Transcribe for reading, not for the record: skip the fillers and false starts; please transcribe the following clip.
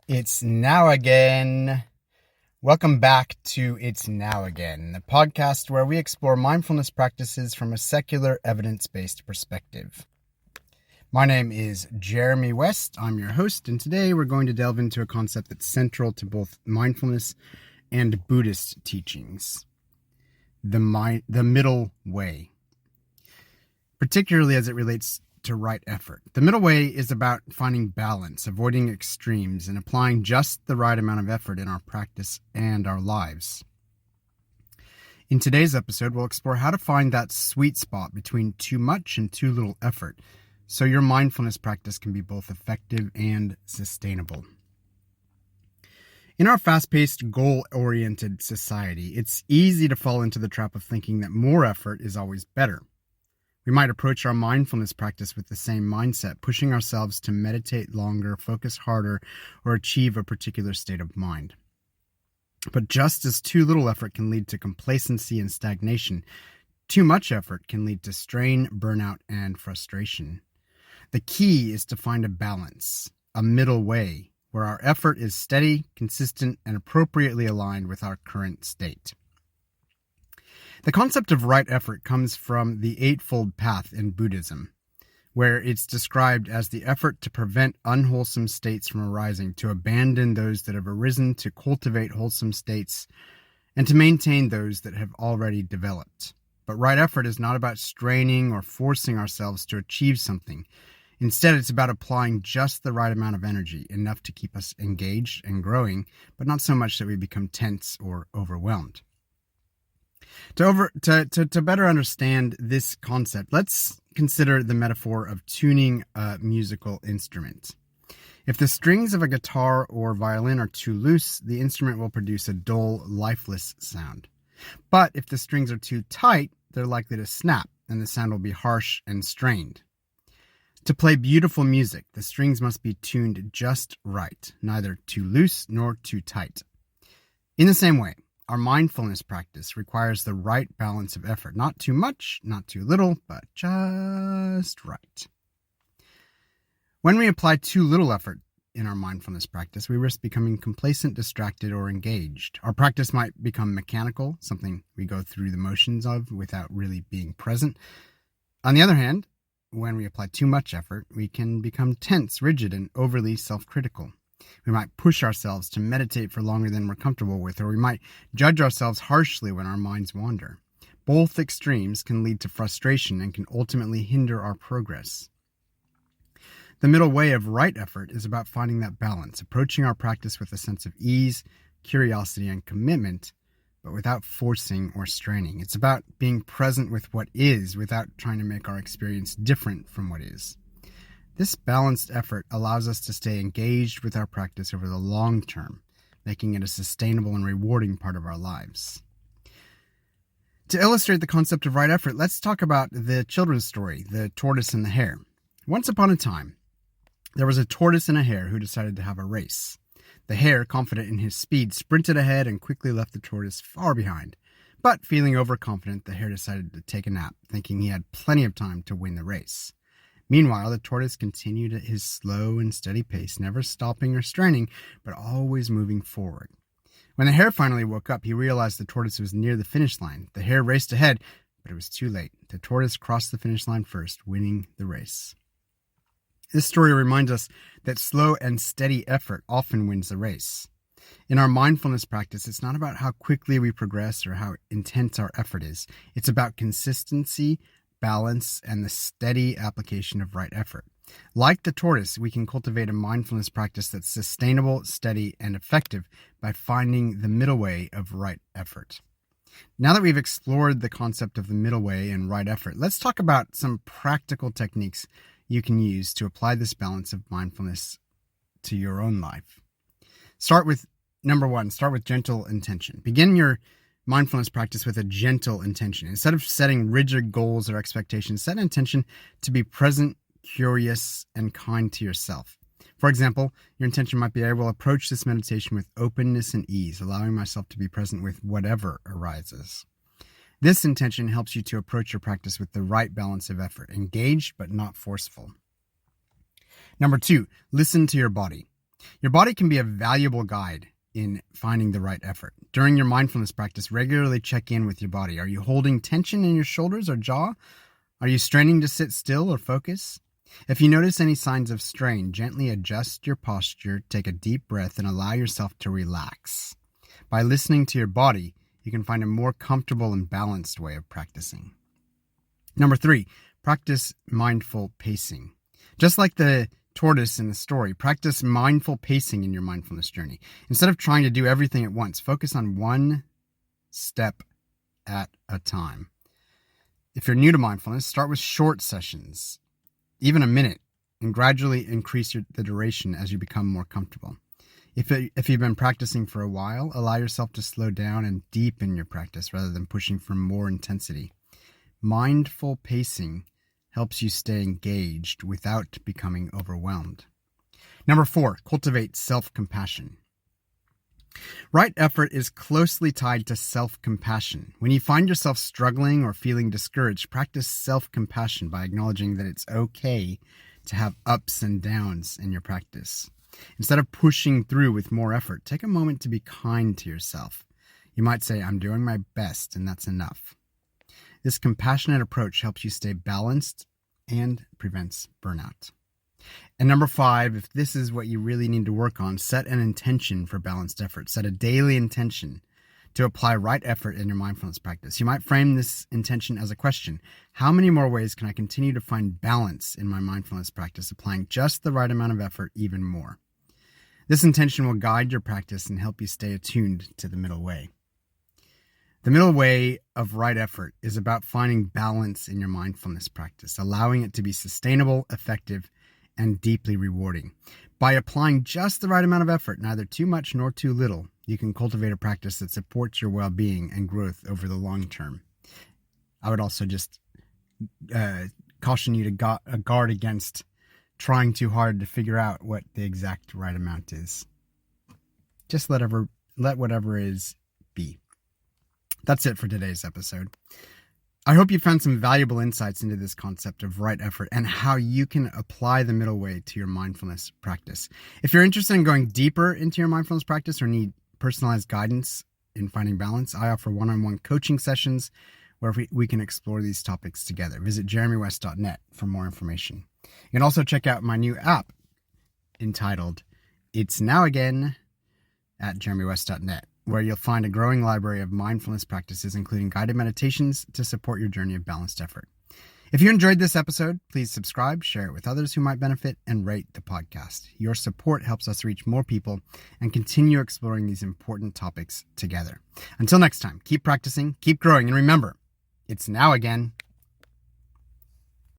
It's now again. Welcome back to It's Now Again, the podcast where we explore mindfulness practices from a secular, evidence-based perspective. My name is Jeremy West. I'm your host, and today we're going to delve into a concept that's central to both mindfulness and Buddhist teachings: the middle way, particularly as it relates to right effort. The middle way is about finding balance, avoiding extremes, and applying just the right amount of effort in our practice and our lives. In today's episode, we'll explore how to find that sweet spot between too much and too little effort, so your mindfulness practice can be both effective and sustainable. In our fast-paced, goal-oriented society, it's easy to fall into the trap of thinking that more effort is always better. We might approach our mindfulness practice with the same mindset, pushing ourselves to meditate longer, focus harder, or achieve a particular state of mind. But just as too little effort can lead to complacency and stagnation, too much effort can lead to strain, burnout, and frustration. The key is to find a balance, a middle way, where our effort is steady, consistent, and appropriately aligned with our current state. The concept of right effort comes from the Eightfold Path in Buddhism, where it's described as the effort to prevent unwholesome states from arising, to abandon those that have arisen, to cultivate wholesome states, and to maintain those that have already developed. But right effort is not about straining or forcing ourselves to achieve something. Instead, it's about applying just the right amount of energy, enough to keep us engaged and growing, but not so much that we become tense or overwhelmed. To better understand this concept, let's consider the metaphor of tuning a musical instrument. If the strings of a guitar or violin are too loose, the instrument will produce a dull, lifeless sound. But if the strings are too tight, they're likely to snap, and the sound will be harsh and strained. To play beautiful music, the strings must be tuned just right, neither too loose nor too tight. In the same way, our mindfulness practice requires the right balance of effort. Not too much, not too little, but just right. When we apply too little effort in our mindfulness practice, we risk becoming complacent, distracted, or engaged. Our practice might become mechanical, something we go through the motions of without really being present. On the other hand, when we apply too much effort, we can become tense, rigid, and overly self-critical. We might push ourselves to meditate for longer than we're comfortable with, or we might judge ourselves harshly when our minds wander. Both extremes can lead to frustration and can ultimately hinder our progress. The middle way of right effort is about finding that balance, approaching our practice with a sense of ease, curiosity, and commitment, but without forcing or straining. It's about being present with what is without trying to make our experience different from what is. This balanced effort allows us to stay engaged with our practice over the long term, making it a sustainable and rewarding part of our lives. To illustrate the concept of right effort, let's talk about the children's story, The Tortoise and the Hare. Once upon a time, there was a tortoise and a hare who decided to have a race. The hare, confident in his speed, sprinted ahead and quickly left the tortoise far behind. But feeling overconfident, the hare decided to take a nap, thinking he had plenty of time to win the race. Meanwhile, the tortoise continued at his slow and steady pace, never stopping or straining, but always moving forward. When the hare finally woke up, he realized the tortoise was near the finish line. The hare raced ahead, but it was too late. The tortoise crossed the finish line first, winning the race. This story reminds us that slow and steady effort often wins the race. In our mindfulness practice, it's not about how quickly we progress or how intense our effort is. It's about consistency, balance, and the steady application of right effort. Like the tortoise, we can cultivate a mindfulness practice that's sustainable, steady, and effective by finding the middle way of right effort. Now that we've explored the concept of the middle way and right effort, let's talk about some practical techniques you can use to apply this balance of mindfulness to your own life. Number one, start with gentle intention. Begin your mindfulness practice with a gentle intention. Instead of setting rigid goals or expectations, set an intention to be present, curious, and kind to yourself. For example, your intention might be, I will approach this meditation with openness and ease, allowing myself to be present with whatever arises. This intention helps you to approach your practice with the right balance of effort, engaged but not forceful. Number two, listen to your body. Your body can be a valuable guide in finding the right effort. During your mindfulness practice, regularly check in with your body. Are you holding tension in your shoulders or jaw? Are you straining to sit still or focus? If you notice any signs of strain, gently adjust your posture, take a deep breath, and allow yourself to relax. By listening to your body, you can find a more comfortable and balanced way of practicing. Number 3, practice mindful pacing. Just like the tortoise in the story, practice mindful pacing in your mindfulness journey. Instead of trying to do everything at once, focus on one step at a time. If you're new to mindfulness, start with short sessions, even a minute, and gradually increase the duration as you become more comfortable. If you've been practicing for a while, allow yourself to slow down and deepen your practice rather than pushing for more intensity. Mindful pacing helps you stay engaged without becoming overwhelmed. Number 4, cultivate self-compassion. Right effort is closely tied to self-compassion. When you find yourself struggling or feeling discouraged, practice self-compassion by acknowledging that it's okay to have ups and downs in your practice. Instead of pushing through with more effort, take a moment to be kind to yourself. You might say, I'm doing my best, and that's enough. This compassionate approach helps you stay balanced and prevents burnout. And number 5, if this is what you really need to work on, set an intention for balanced effort. Set a daily intention to apply right effort in your mindfulness practice. You might frame this intention as a question. How many more ways can I continue to find balance in my mindfulness practice, applying just the right amount of effort even more? This intention will guide your practice and help you stay attuned to the middle way. The middle way of right effort is about finding balance in your mindfulness practice, allowing it to be sustainable, effective, and deeply rewarding. By applying just the right amount of effort, neither too much nor too little, you can cultivate a practice that supports your well-being and growth over the long term. I would also just caution you to guard against trying too hard to figure out what the exact right amount is. Just let whatever is be. That's it for today's episode. I hope you found some valuable insights into this concept of right effort and how you can apply the middle way to your mindfulness practice. If you're interested in going deeper into your mindfulness practice or need personalized guidance in finding balance, I offer one-on-one coaching sessions where we can explore these topics together. Visit jeremywest.net for more information. You can also check out my new app entitled It's Now Again at jeremywest.net, where you'll find a growing library of mindfulness practices, including guided meditations to support your journey of balanced effort. If you enjoyed this episode, please subscribe, share it with others who might benefit, and rate the podcast. Your support helps us reach more people and continue exploring these important topics together. Until next time, keep practicing, keep growing, and remember, it's now again.